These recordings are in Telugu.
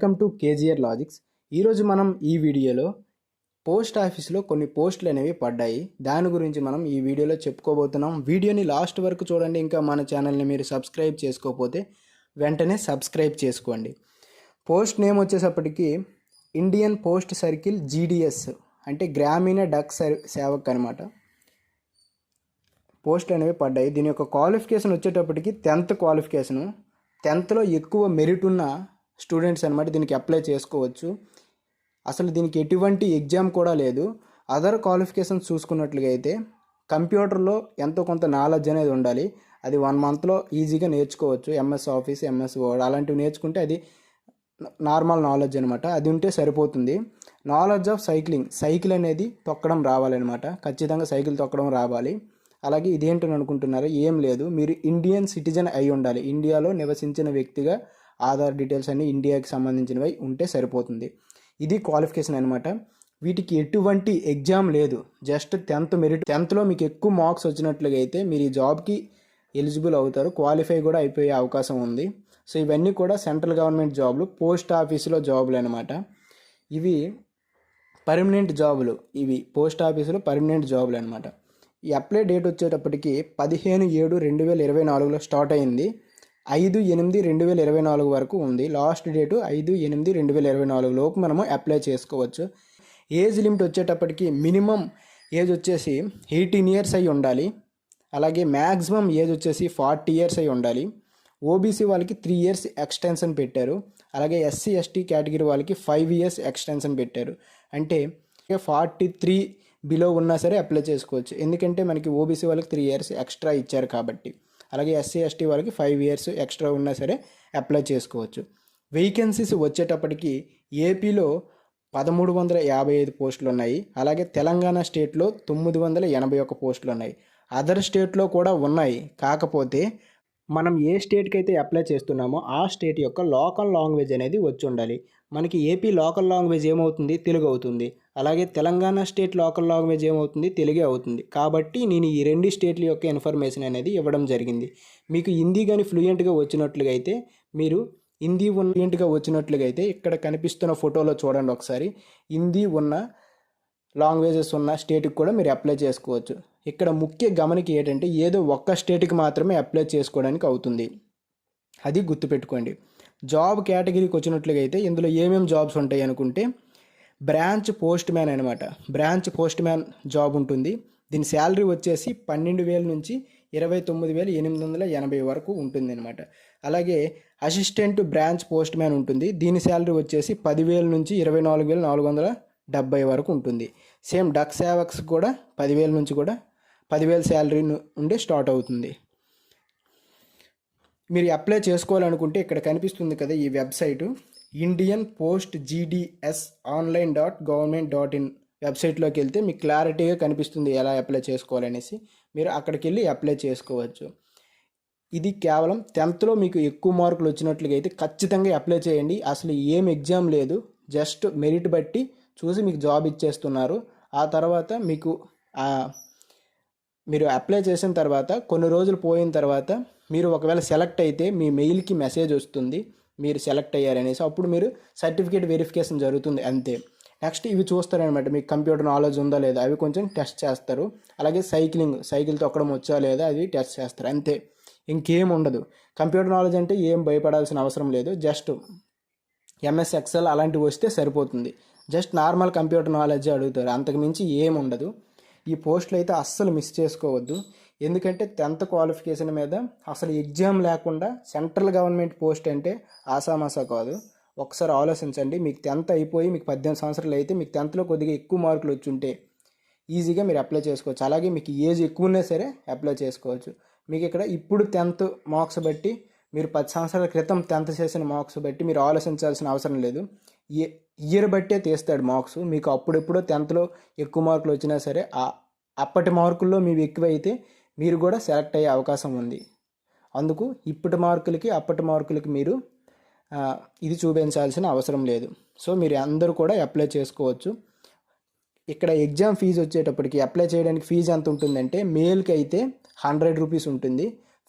Welcome to KGR logics. ఈరోజు మనం ఈ వీడియోలో పోస్ట్ ఆఫీస్లో కొన్ని పోస్టులు అనేవి పడ్డాయి. దాని గురించి మనం ఈ వీడియోలో చెప్పుకోబోతున్నాం. వీడియోని లాస్ట్ వరకు చూడండి. ఇంకా మన ఛానల్ని మీరు సబ్స్క్రైబ్ చేసుకోకపోతే వెంటనే సబ్స్క్రైబ్ చేసుకోండి. పోస్ట్ నేమ్ వచ్చేసప్పటికి ఇండియన్ పోస్ట్ సర్కిల్ జీడిఎస్ అంటే గ్రామీణ డక్ సేవక్ అనమాట. పోస్టులు అనేవి పడ్డాయి. దీని యొక్క క్వాలిఫికేషన్ వచ్చేటప్పటికి 10th క్వాలిఫికేషను. 10thలో ఎక్కువ మెరిట్ ఉన్న స్టూడెంట్స్ అనమాట దీనికి అప్లై చేసుకోవచ్చు. అసలు దీనికి ఎటువంటి ఎగ్జామ్ కూడా లేదు. అదర్ క్వాలిఫికేషన్స్ చూసుకున్నట్లుగా అయితే కంప్యూటర్లో ఎంతో కొంత నాలెడ్జ్ అనేది ఉండాలి. అది 1 monthలో ఈజీగా నేర్చుకోవచ్చు. ఎంఎస్ ఆఫీస్, ఎంఎస్ వర్డ్ అలాంటివి నేర్చుకుంటే అది నార్మల్ నాలెడ్జ్ అనమాట. అది ఉంటే సరిపోతుంది. నాలెడ్జ్ ఆఫ్ సైకిల్ అనేది తొక్కడం రావాలన్నమాట. ఖచ్చితంగా సైకిల్ తొక్కడం రావాలి. అలాగే ఇదేంటని అనుకుంటున్నారు, ఏం లేదు, మీరు ఇండియన్ సిటిజన్ అయి ఉండాలి. ఇండియాలో నివసించిన వ్యక్తిగా ఆధార్ డీటెయిల్స్ అన్నీ ఇండియాకి సంబంధించినవి ఉంటే సరిపోతుంది. ఇది క్వాలిఫికేషన్ అనమాట. వీటికి ఎటువంటి ఎగ్జామ్ లేదు. Just 10th merit. 10thలో మీకు ఎక్కువ మార్క్స్ వచ్చినట్లుగా అయితే మీరు ఈ జాబ్కి ఎలిజిబుల్ అవుతారు. క్వాలిఫై కూడా అయిపోయే అవకాశం ఉంది. సో ఇవన్నీ కూడా సెంట్రల్ గవర్నమెంట్ జాబ్లు, పోస్ట్ ఆఫీసులో జాబులు అనమాట. ఇవి పర్మనెంట్ జాబులు. ఇవి పోస్ట్ ఆఫీసులో పర్మనెంట్ జాబులు అనమాట. ఈ అప్లై డేట్ వచ్చేటప్పటికి 15/7/2024లో స్టార్ట్ అయింది. 5/8/2024 వరకు ఉంది. లాస్ట్ డేటు 5/8/2024 లోపు మనము అప్లై చేసుకోవచ్చు. ఏజ్ లిమిట్ వచ్చేటప్పటికి మినిమం ఏజ్ వచ్చేసి 18 years అయి ఉండాలి. అలాగే మ్యాక్సిమం ఏజ్ వచ్చేసి 40 years అయి ఉండాలి. ఓబీసీ వాళ్ళకి 3 years ఎక్స్టెన్షన్ పెట్టారు. అలాగే ఎస్సీ ఎస్టీ కేటగిరీ వాళ్ళకి 5 years ఎక్స్టెన్షన్ పెట్టారు. అంటే 43 బిలో ఉన్నా సరే అప్లై చేసుకోవచ్చు. ఎందుకంటే మనకి ఓబీసీ వాళ్ళకి 3 years ఎక్స్ట్రా ఇచ్చారు కాబట్టి. అలాగే ఎస్సీ ఎస్టీ వాళ్ళకి 5 years ఎక్స్ట్రా ఉన్నా సరే అప్లై చేసుకోవచ్చు. వేకెన్సీస్ వచ్చేటప్పటికి ఏపీలో 1355 పోస్టులు ఉన్నాయి. అలాగే తెలంగాణ స్టేట్లో 981 పోస్టులు ఉన్నాయి. అదర్ స్టేట్లో కూడా ఉన్నాయి. కాకపోతే మనం ఏ స్టేట్కి అయితే అప్లై చేస్తున్నామో ఆ స్టేట్ యొక్క లోకల్ లాంగ్వేజ్ అనేది వచ్చి ఉండాలి. మనకి ఏపీ లోకల్ లాంగ్వేజ్ ఏమవుతుంది, తెలుగు అవుతుంది. అలాగే తెలంగాణ స్టేట్ లోకల్ లాంగ్వేజ్ ఏమవుతుంది, తెలుగే అవుతుంది. కాబట్టి నేను ఈ 2 స్టేట్ల యొక్క ఇన్ఫర్మేషన్ అనేది ఇవ్వడం జరిగింది. మీకు హిందీ కానీ ఫ్లూయెంట్గా వచ్చినట్లుగా అయితే మీరు హిందీ ఫ్లూయెంట్గా వచ్చినట్లుగా అయితే ఇక్కడ కనిపిస్తున్న ఫోటోలో చూడండి ఒకసారి. హిందీ ఉన్న లాంగ్వేజెస్ ఉన్న స్టేట్కి కూడా మీరు అప్లై చేసుకోవచ్చు. ఇక్కడ ముఖ్య గమనిక ఏంటంటే ఏదో ఒక్క స్టేట్కి మాత్రమే అప్లై చేసుకోవడానికి అవుతుంది. అది గుర్తుపెట్టుకోండి. జాబ్ కేటగిరీకి వచ్చినట్లుగా అయితే ఇందులో ఏమేమి జాబ్స్ ఉంటాయి అనుకుంటే బ్రాంచ్ పోస్ట్ మ్యాన్ అనమాట. బ్రాంచ్ పోస్ట్ మ్యాన్ జాబ్ ఉంటుంది. దీని శాలరీ వచ్చేసి 12,000 నుంచి 29,880 వరకు ఉంటుంది అనమాట. అలాగే అసిస్టెంట్ బ్రాంచ్ పోస్ట్ మ్యాన్ ఉంటుంది. దీని శాలరీ వచ్చేసి 10,000 నుంచి 24,470 వరకు ఉంటుంది. సేమ్ డక్ సేవక్స్ కూడా 10,000 నుంచి కూడా 10,000 శాలరీ ఉండే స్టార్ట్ అవుతుంది. మీరు అప్లై చేసుకోవాలనుకుంటే ఇక్కడ కనిపిస్తుంది కదా ఈ website, Indian post GDS online.government.in వెబ్సైట్లోకి వెళ్తే మీకు క్లారిటీగా కనిపిస్తుంది ఎలా అప్లై చేసుకోవాలనేసి. మీరు అక్కడికి వెళ్ళి అప్లై చేసుకోవచ్చు. ఇది కేవలం 10thలో మీకు ఎక్కువ మార్కులు వచ్చినట్లుగా అయితే ఖచ్చితంగా అప్లై చేయండి. అసలు ఏం ఎగ్జామ్ లేదు. జస్ట్ మెరిట్ బట్టి చూసి మీకు జాబ్ ఇచ్చేస్తున్నారు. ఆ తర్వాత మీరు అప్లై చేసిన తర్వాత కొన్ని రోజులు పోయిన తర్వాత మీరు ఒకవేళ సెలెక్ట్ అయితే మీ మెయిల్కి మెసేజ్ వస్తుంది మీరు సెలెక్ట్ అయ్యారనేసి. అప్పుడు మీరు సర్టిఫికేట్ వెరిఫికేషన్ జరుగుతుంది అంతే. నెక్స్ట్ ఇవి చూస్తారనమాట, మీకు కంప్యూటర్ నాలెడ్జ్ ఉందా లేదా అవి కొంచెం టెస్ట్ చేస్తారు. అలాగే సైకిల్ తొక్కడం వచ్చా లేదా అది టెస్ట్ చేస్తారు అంతే. ఇంకేం ఉండదు. కంప్యూటర్ నాలెడ్జ్ అంటే ఏం భయపడాల్సిన అవసరం లేదు. జస్ట్ ఎంఎస్ ఎక్సెల్ అలాంటివి వస్తే సరిపోతుంది. జస్ట్ నార్మల్ కంప్యూటర్ నాలెడ్జ్ అడుగుతారు, అంతకుమించి ఏం ఉండదు. ఈ పోస్టులు అయితే అస్సలు మిస్ చేసుకోవద్దు. ఎందుకంటే 10th క్వాలిఫికేషన్ మీద అసలు ఎగ్జామ్ లేకుండా సెంట్రల్ గవర్నమెంట్ పోస్ట్ అంటే ఆసామాసా కాదు. ఒకసారి ఆలోచించండి. మీకు 10th అయిపోయి మీకు 18 సంవత్సరాలు అయితే మీకు 10thలో కొద్దిగా ఎక్కువ మార్కులు వచ్చుంటే ఈజీగా మీరు అప్లై చేసుకోవచ్చు. అలాగే మీకు ఏజ్ ఎక్కువ ఉన్నా సరే అప్లై చేసుకోవచ్చు. మీకు ఇక్కడ ఇప్పుడు 10th మార్క్స్ బట్టి మీరు 10 సంవత్సరాల క్రితం 10th చేసిన మార్క్స్ బట్టి మీరు ఆలోచించాల్సిన అవసరం లేదు. ఇయర్ బట్టే తీస్తాడు మార్క్స్. మీకు అప్పుడెప్పుడో 10thలో ఎక్కువ మార్కులు వచ్చినా సరే అప్పటి మార్కుల్లో మీవి ఎక్కువైతే మీరు కూడా సెలెక్ట్ అయ్యే అవకాశం ఉంది. అందుకు ఇప్పటి మార్కులకి అప్పటి మార్కులకి మీరు ఇది చూపించాల్సిన అవసరం లేదు. సో మీరు అందరూ కూడా అప్లై చేసుకోవచ్చు. ఇక్కడ ఎగ్జామ్ ఫీజు వచ్చేటప్పటికి అప్లై చేయడానికి ఫీజు ఎంత ఉంటుందంటే మేల్కి అయితే 100 రూపీస్ ఉంటుంది,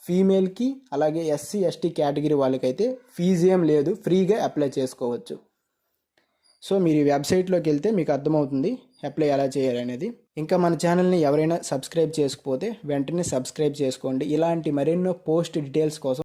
ఫీమేల్కి అలాగే ఎస్సీ ఎస్టీ కేటగిరీ వాళ్ళకైతే ఫీజు ఏం లేదు, ఫ్రీగా అప్లై చేసుకోవచ్చు. సో మీరు ఈ వెబ్సైట్లోకి వెళ్తే మీకు అర్థమవుతుంది అప్లై ఎలా చేయాలనేది. ఇంకా మన ఛానల్ని ఎవరైనా సబ్స్క్రైబ్ చేసుకోకపోతే వెంటనే సబ్స్క్రైబ్ చేసుకోండి. ఇలాంటి మరెన్నో పోస్ట్ డీటెయిల్స్ కోసం